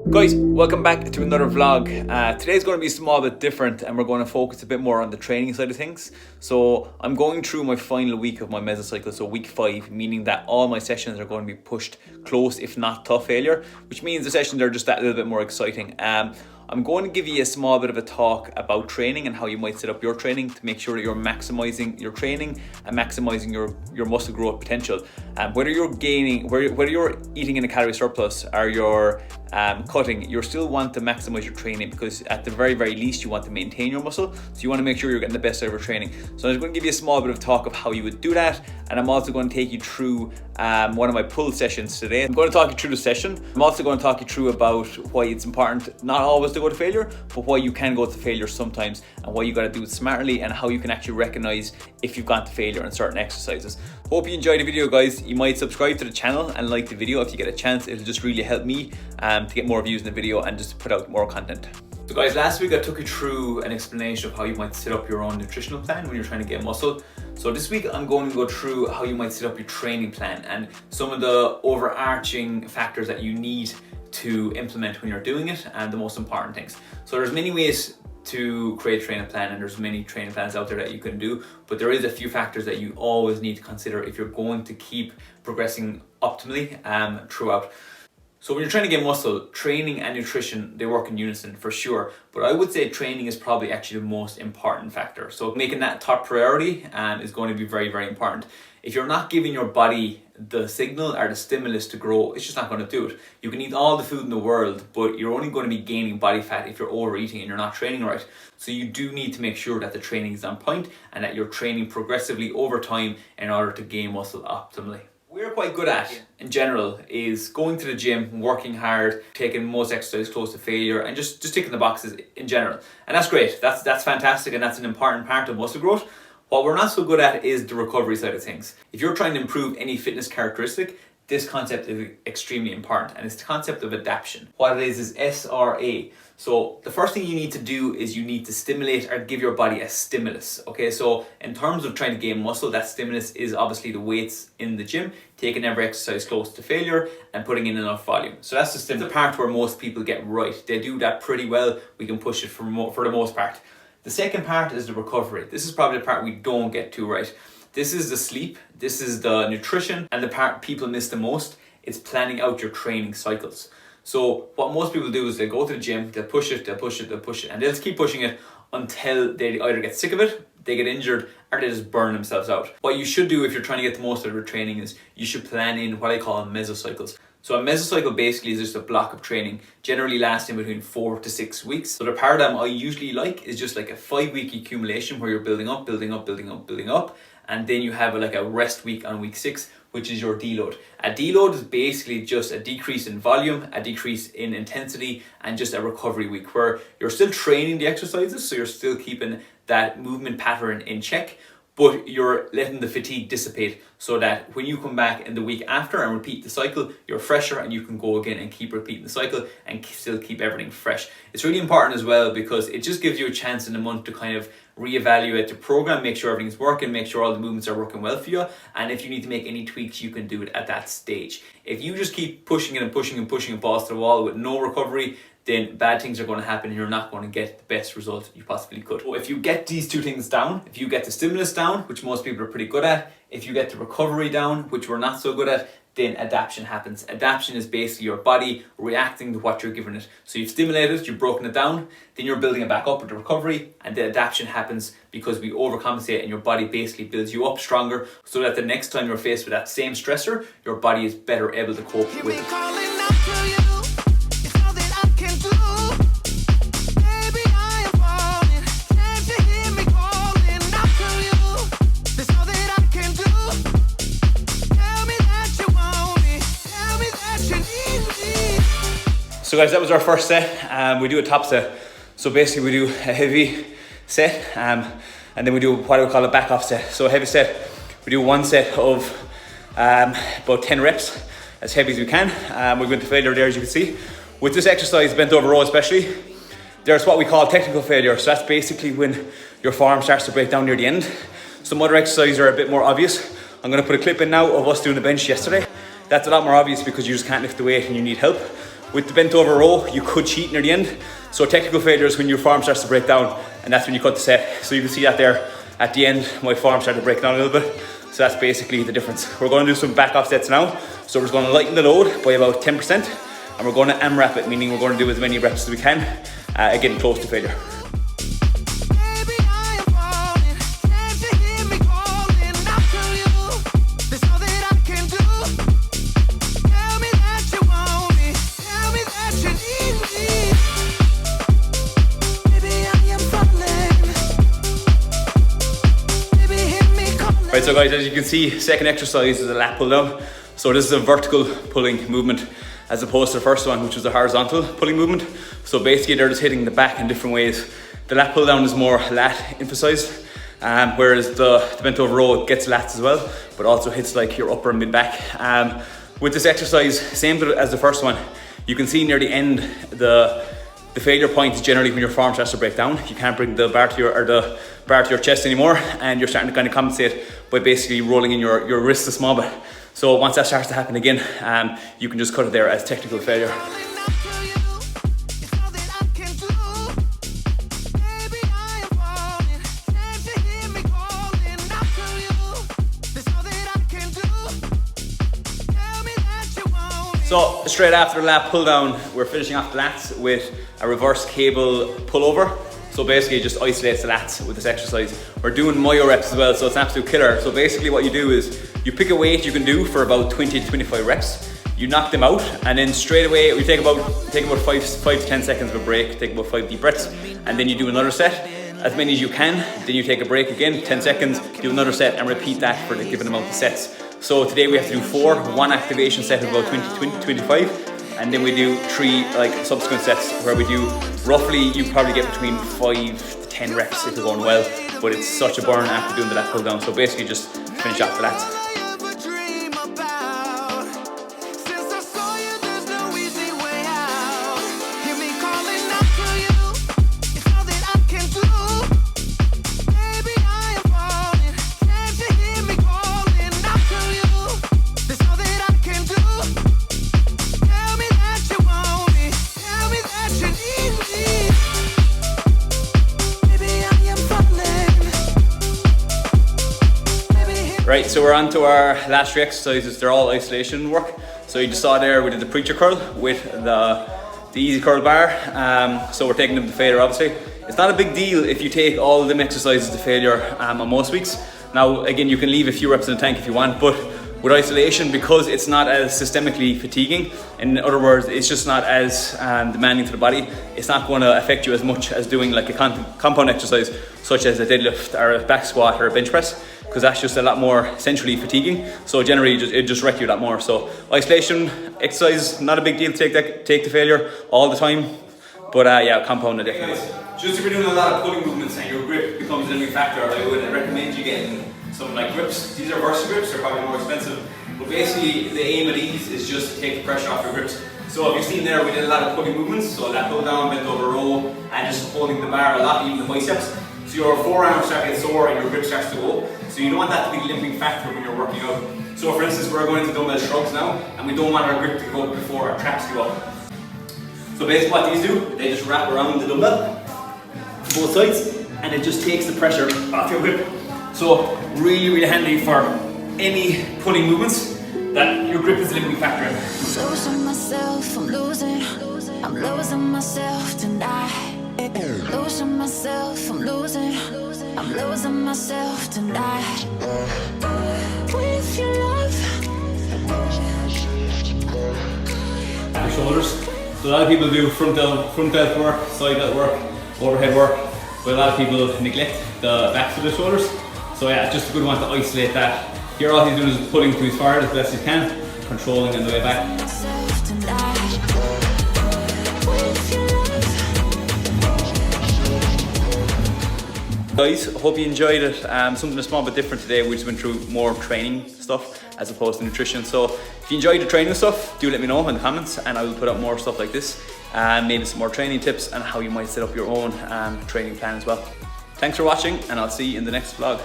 Guys, welcome back to another vlog. Today's going to be a small bit different and we're going to focus a bit more on the training side of things. So I'm going through my final week of my mesocycle, so week 5, meaning that all my sessions are going to be pushed close, if not tough failure, which means the sessions are just that little bit more exciting. I'm going to give you a small bit of a talk about training and how you might set up your training to make sure that you're maximizing your training and maximizing your muscle growth potential. Whether you're gaining, whether you're eating in a calorie surplus or you're cutting, you still want to maximize your training, because at the very least you want to maintain your muscle, so you want to make sure you're getting the best out of your training. So I'm going to give you a small bit of talk of how you would do that, and I'm also going to take you through one of my pull sessions today. I'm going to talk you through the session. I'm also going to talk you through about why it's important not always to go to failure, but why you can go to failure sometimes, and why you got to do it smartly, and how you can actually recognize if you've gone to failure in certain exercises. Hope you enjoyed the video, guys. You might subscribe to the channel and like the video if you get a chance. It'll just really help me to get more views in the video and just to put out more content. So guys, last week I took you through an explanation of how you might set up your own nutritional plan when you're trying to get muscle. So this week I'm going to go through how you might set up your training plan and some of the overarching factors that you need to implement when you're doing it, and the most important things. So there's many ways to create a training plan, and there's many training plans out there that you can do, but there is a few factors that you always need to consider if you're going to keep progressing optimally throughout. So when you're trying to get muscle, training and nutrition, they work in unison for sure, but I would say training is probably actually the most important factor. So making that top priority is going to be very important. If you're not giving your body the signal or the stimulus to grow, it's just not going to do it. You can eat all the food in the world, but you're only going to be gaining body fat if you're overeating and you're not training right. So you do need to make sure that the training is on point and that you're training progressively over time in order to gain muscle optimally. We're quite good at, in general, is going to the gym, working hard, taking most exercise close to failure, and just ticking the boxes in general. And that's great, that's fantastic, and that's an important part of muscle growth. What we're not so good at is the recovery side of things. If you're trying to improve any fitness characteristic, this concept is extremely important, and it's the concept of adaptation. What it is SRA. So the first thing you need to do is you need to stimulate or give your body a stimulus. Okay, so in terms of trying to gain muscle, that stimulus is obviously the weights in the gym, taking every exercise close to failure and putting in enough volume. So that's the part where most people get right. They do that pretty well. We can push it for the most part. The second part is the recovery. This is probably the part we don't get too right. This is the sleep, this is the nutrition, and the part people miss the most is planning out your training cycles. So what most people do is they go to the gym, they'll push it, and they'll just keep pushing it until they either get sick of it, they get injured, or they just burn themselves out. What you should do if you're trying to get the most out of your training is you should plan in what I call mesocycles. So a mesocycle basically is just a block of training, generally lasting between 4 to 6 weeks. So the paradigm I usually like is just like a 5-week accumulation where you're building up, and then you have like a rest week on week 6, which is your deload. A deload is basically just a decrease in volume, a decrease in intensity, and just a recovery week where you're still training the exercises, so you're still keeping that movement pattern in check, but you're letting the fatigue dissipate so that when you come back in the week after and repeat the cycle, you're fresher and you can go again and keep repeating the cycle and still keep everything fresh. It's really important as well because it just gives you a chance in a month to kind of reevaluate the program, make sure everything's working, make sure all the movements are working well for you, and if you need to make any tweaks, you can do it at that stage. If you just keep pushing it and pushing balls to the wall with no recovery, then bad things are going to happen and you're not going to get the best result you possibly could. So if you get these two things down, if you get the stimulus down, which most people are pretty good at, if you get the recovery down, which we're not so good at, then adaptation happens. Adaptation is basically your body reacting to what you're giving it. So you've stimulated, you've broken it down, then you're building it back up with the recovery, and the adaptation happens because we overcompensate and your body basically builds you up stronger so that the next time you're faced with that same stressor, your body is better able to cope with it. So guys, that was our first set. We do a top set. So basically we do a heavy set and then we do what we call a back off set. So a heavy set, we do one set of about 10 reps, as heavy as we can. We're going to failure there, as you can see. With this exercise, bent over row especially, there's what we call technical failure. So that's basically when your form starts to break down near the end. Some other exercises are a bit more obvious. I'm going to put a clip in now of us doing the bench yesterday. That's a lot more obvious because you just can't lift the weight and you need help. With the bent over row, you could cheat near the end. So technical failure is when your form starts to break down, and that's when you cut the set. So you can see that there at the end, my form started to break down a little bit. So that's basically the difference. We're going to do some back off sets now. So we're just going to lighten the load by about 10%, and we're going to AMRAP it, meaning we're going to do as many reps as we can, getting close to failure. Right, so guys, as you can see, second exercise is a lat pull down. So this is a vertical pulling movement as opposed to the first one, which was a horizontal pulling movement. So basically they're just hitting the back in different ways. The lat pull down is more lat emphasized, whereas the bent over row gets lats as well, but also hits like your upper and mid back. With this exercise, same as the first one, you can see near the end, the failure point is generally when your form starts to break down. You can't bring the bar to your chest anymore, and you're starting to kind of compensate by basically rolling in your wrist a small bit. So once that starts to happen again, you can just cut it there as technical failure. So straight after the lat pull down, we're finishing off the lats with a reverse cable pullover. So basically it just isolates the lats with this exercise. We're doing myo reps as well, so it's an absolute killer. So basically what you do is you pick a weight you can do for about 20 to 25 reps. You knock them out, and then straight away we take about 5 to 10 seconds of a break, take about 5 deep breaths, and then you do another set, as many as you can. Then you take a break again, 10 seconds, do another set, and repeat that for the given amount of sets. So today we have to do 4, one activation set of about 20 to 25, and then we do 3 like subsequent sets where we do roughly, you probably get between 5 to 10 reps if you're going well, but it's such a burn after doing the lat pull down. So basically just finish off the lats. Right, so we're on to our last 3 exercises. They're all isolation work. So you just saw there we did the preacher curl with the easy curl bar. So we're taking them to failure, obviously. It's not a big deal if you take all of them exercises to failure on most weeks. Now, again, you can leave a few reps in the tank if you want, but with isolation, because it's not as systemically fatiguing, in other words, it's just not as demanding to the body, it's not going to affect you as much as doing like a compound exercise, such as a deadlift or a back squat or a bench press, because that's just a lot more centrally fatiguing. So generally it just wrecks you a lot more. So isolation exercise, not a big deal to take the failure all the time, but yeah, compound it definitely. Just if you're doing a lot of pulling movements and your grip becomes a limiting factor, I would recommend you getting some like grips. These are Versa grips, they're probably more expensive, but basically the aim of these is just to take the pressure off your grips. So if you've seen there, we did a lot of pulling movements, so lat pull down, bent over row, and just holding the bar a lot, even the biceps. So your forearms start to get sore and your grip starts to go. So you don't want that to be the limiting factor when you're working out. So for instance, we're going into dumbbell shrugs now, and we don't want our grip to go up before our traps go up. So basically what these do, they just wrap around the dumbbell, both sides, and it just takes the pressure off your grip. So really, really handy for any pulling movements that your grip is a limiting factor in. Losing myself, I'm losing myself tonight. Losing myself, I'm losing myself tonight. With your love. Your shoulders. So a lot of people do front delt work, side delt work, overhead work, but a lot of people neglect the backs of the shoulders. So yeah, just a good one to isolate that. Here all he's doing is pulling to his forward as best he can, controlling on the way back. Guys, hope you enjoyed it. Something a small bit different today. We just went through more training stuff as opposed to nutrition. So if you enjoyed the training stuff, do let me know in the comments, and I will put up more stuff like this, and maybe some more training tips and how you might set up your own training plan as well. Thanks for watching, and I'll see you in the next vlog.